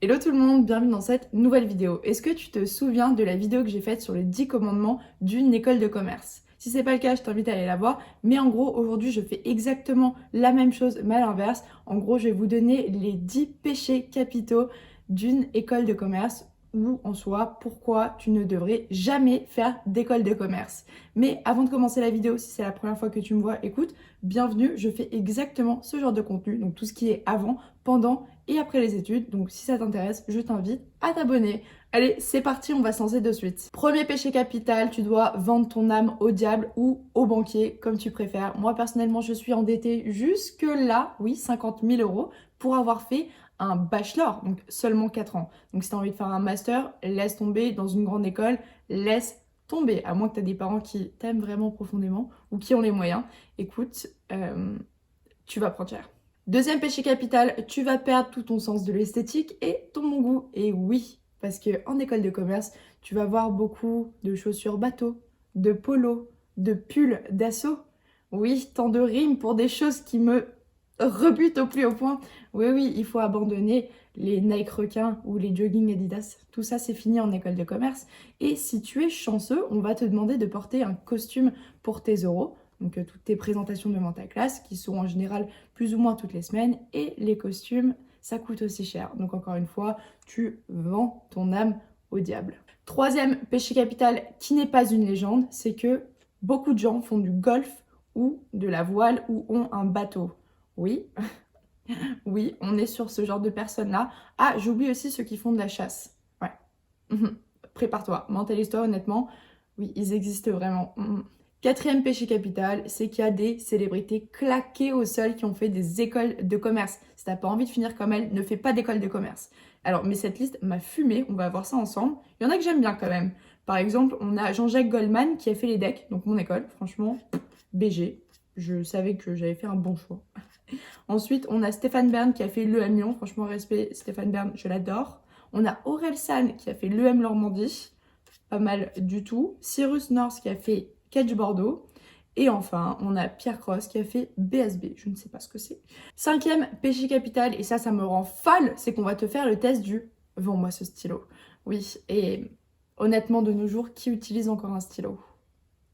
Hello tout le monde, bienvenue dans cette nouvelle vidéo. Est-ce que tu te souviens de la vidéo que j'ai faite sur les 10 commandements d'une école de commerce? Si c'est pas le cas, je t'invite à aller la voir. Mais en gros, aujourd'hui, je fais exactement la même chose, mais à l'inverse. En gros, je vais vous donner les 10 péchés capitaux d'une école de commerce ou en soi, pourquoi tu ne devrais jamais faire d'école de commerce. Mais avant de commencer la vidéo, si c'est la première fois que tu me vois, écoute, bienvenue, je fais exactement ce genre de contenu, donc tout ce qui est avant, pendant et après les études. Donc si ça t'intéresse, je t'invite à t'abonner. Allez, c'est parti, on va se lancer de suite. Premier péché capital, tu dois vendre ton âme au diable ou au banquier, comme tu préfères. Moi, personnellement, je suis endettée jusque-là, oui, 50 000 euros, pour avoir fait un bachelor, donc seulement 4 ans. Donc si tu as envie de faire un master, laisse tomber. Dans une grande école, laisse tomber. À moins que tu aies des parents qui t'aiment vraiment profondément ou qui ont les moyens. Écoute, tu vas prendre cher. Deuxième péché capital, tu vas perdre tout ton sens de l'esthétique et ton bon goût. Et oui, parce que en école de commerce, tu vas voir beaucoup de chaussures bateau, de polos, de pulls d'assaut. Oui, tant de rimes pour des choses qui me rebutent au plus haut point. Oui, oui, il faut abandonner les Nike requins ou les jogging Adidas. Tout ça, c'est fini en école de commerce. Et si tu es chanceux, on va te demander de porter un costume pour tes euros. Donc toutes tes présentations devant ta classe, qui sont en général plus ou moins toutes les semaines. Et les costumes, ça coûte aussi cher. Donc encore une fois, tu vends ton âme au diable. Troisième péché capital qui n'est pas une légende, c'est que beaucoup de gens font du golf ou de la voile ou ont un bateau. Oui, oui, on est sur ce genre de personnes-là. Ah, j'oublie aussi ceux qui font de la chasse. Ouais. Prépare-toi, mentalise-toi honnêtement. Oui, ils existent vraiment. Quatrième péché capital, c'est qu'il y a des célébrités claquées au sol qui ont fait des écoles de commerce. Si t'as pas envie de finir comme elles, ne fais pas d'école de commerce. Alors, mais cette liste m'a fumé, on va voir ça ensemble. Il y en a que j'aime bien quand même. Par exemple, on a Jean-Jacques Goldman qui a fait les decks, donc mon école, franchement, BG. Je savais que j'avais fait un bon choix. Ensuite, on a Stéphane Bern qui a fait l'EM Lyon. Franchement, respect, Stéphane Bern, je l'adore. On a Aurel San qui a fait l'EM Normandie. Pas mal du tout. Cyrus North qui a fait Catch Bordeaux. Et enfin, on a Pierre Cross qui a fait BSB. Je ne sais pas ce que c'est. Cinquième péché capital, et ça me rend folle, c'est qu'on va te faire le test du vends-moi ce stylo. Oui, et honnêtement, de nos jours, qui utilise encore un stylo?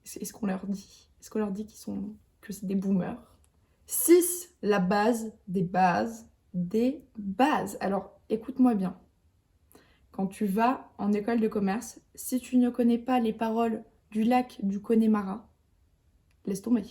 Est-ce qu'on leur dit? Est-ce qu'on leur dit que c'est des boomers? 6. La base des bases des bases. Alors, écoute-moi bien. Quand tu vas en école de commerce, si tu ne connais pas les paroles du lac du Connemara, laisse tomber.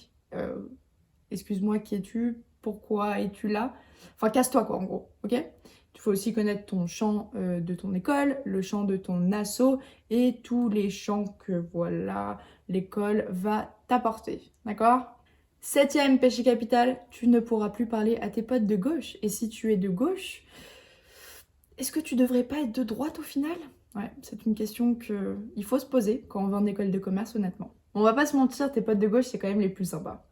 Excuse-moi, qui es-tu? Pourquoi es-tu là? Enfin, casse-toi quoi, en gros, ok? Il faut aussi connaître ton chant de ton école, le chant de ton asso et tous les chants que, voilà, l'école va t'apporter, d'accord? Septième péché capital, tu ne pourras plus parler à tes potes de gauche. Et si tu es de gauche, est-ce que tu devrais pas être de droite au final? Ouais, c'est une question qu'il faut se poser quand on va en école de commerce, honnêtement. On va pas se mentir, tes potes de gauche, c'est quand même les plus sympas.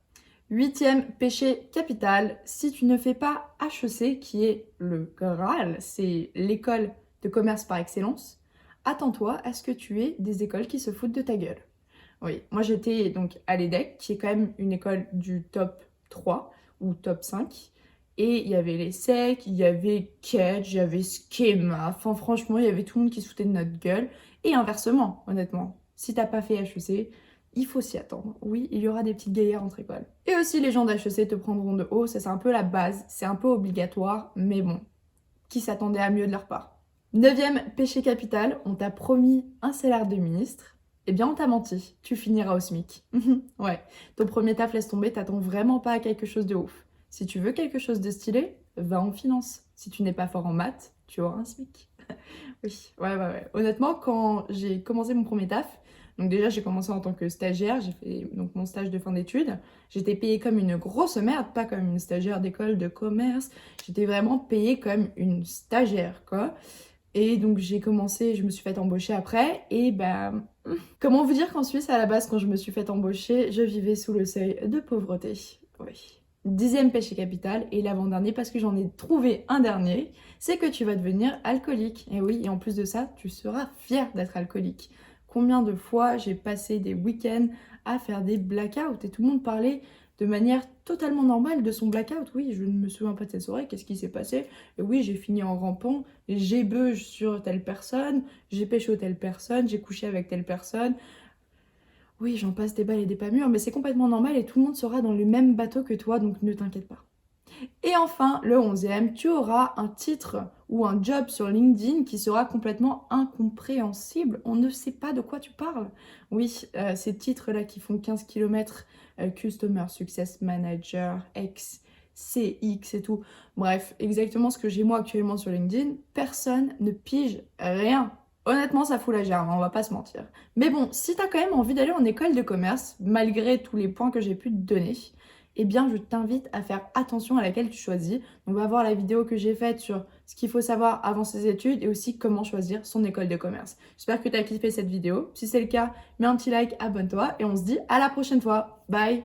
Huitième péché capital, si tu ne fais pas HEC, qui est le Graal, c'est l'école de commerce par excellence, attends-toi à ce que tu aies des écoles qui se foutent de ta gueule. Oui, moi j'étais donc à l'EDEC, qui est quand même une école du top 3 ou top 5. Et il y avait les SEC, il y avait Catch, il y avait Schema. Enfin, franchement, il y avait tout le monde qui se foutait de notre gueule. Et inversement, honnêtement, si t'as pas fait HEC, il faut s'y attendre. Oui, il y aura des petites guéguerres entre écoles. Et aussi, les gens d'HEC te prendront de haut. Ça, c'est un peu la base. C'est un peu obligatoire. Mais bon, qui s'attendait à mieux de leur part? Neuvième péché capital, on t'a promis un salaire de ministre. Eh bien, on t'a menti. Tu finiras au SMIC. Ouais, ton premier taf, laisse tomber, t'attends vraiment pas à quelque chose de ouf. Si tu veux quelque chose de stylé, va en finance. Si tu n'es pas fort en maths, tu auras un SMIC. Oui, ouais. Honnêtement, quand j'ai commencé mon premier taf, donc déjà j'ai commencé en tant que stagiaire, j'ai fait donc mon stage de fin d'études. J'étais payée comme une grosse merde, pas comme une stagiaire d'école de commerce. J'étais vraiment payée comme une stagiaire, quoi. Et donc j'ai commencé, je me suis fait embaucher après. Et ben, comment vous dire qu'en Suisse, à la base, quand je me suis fait embaucher, je vivais sous le seuil de pauvreté. Oui. Dixième péché capital, et l'avant-dernier, parce que j'en ai trouvé un dernier, c'est que tu vas devenir alcoolique. Et oui, et en plus de ça, tu seras fier d'être alcoolique. Combien de fois j'ai passé des week-ends à faire des blackouts et tout le monde parlait de manière totalement normale de son blackout. Oui, je ne me souviens pas de cette soirée, qu'est-ce qui s'est passé? Et oui, j'ai fini en rampant, j'ai beuge sur telle personne, j'ai pécho telle personne, j'ai couché avec telle personne. Oui, j'en passe des balles et des pas mûres, mais c'est complètement normal et tout le monde sera dans le même bateau que toi, donc ne t'inquiète pas. Et enfin, le 11e, tu auras un titre ou un job sur LinkedIn qui sera complètement incompréhensible. On ne sait pas de quoi tu parles. Oui, ces titres-là qui font 15 km, Customer Success Manager, X, CX et tout. Bref, exactement ce que j'ai moi actuellement sur LinkedIn. Personne ne pige rien. Honnêtement, ça fout la gerbe, hein, on va pas se mentir. Mais bon, si t'as quand même envie d'aller en école de commerce, malgré tous les points que j'ai pu te donner, eh bien, je t'invite à faire attention à laquelle tu choisis. On va voir la vidéo que j'ai faite sur ce qu'il faut savoir avant ses études et aussi comment choisir son école de commerce. J'espère que tu as kiffé cette vidéo. Si c'est le cas, mets un petit like, abonne-toi et on se dit à la prochaine fois. Bye!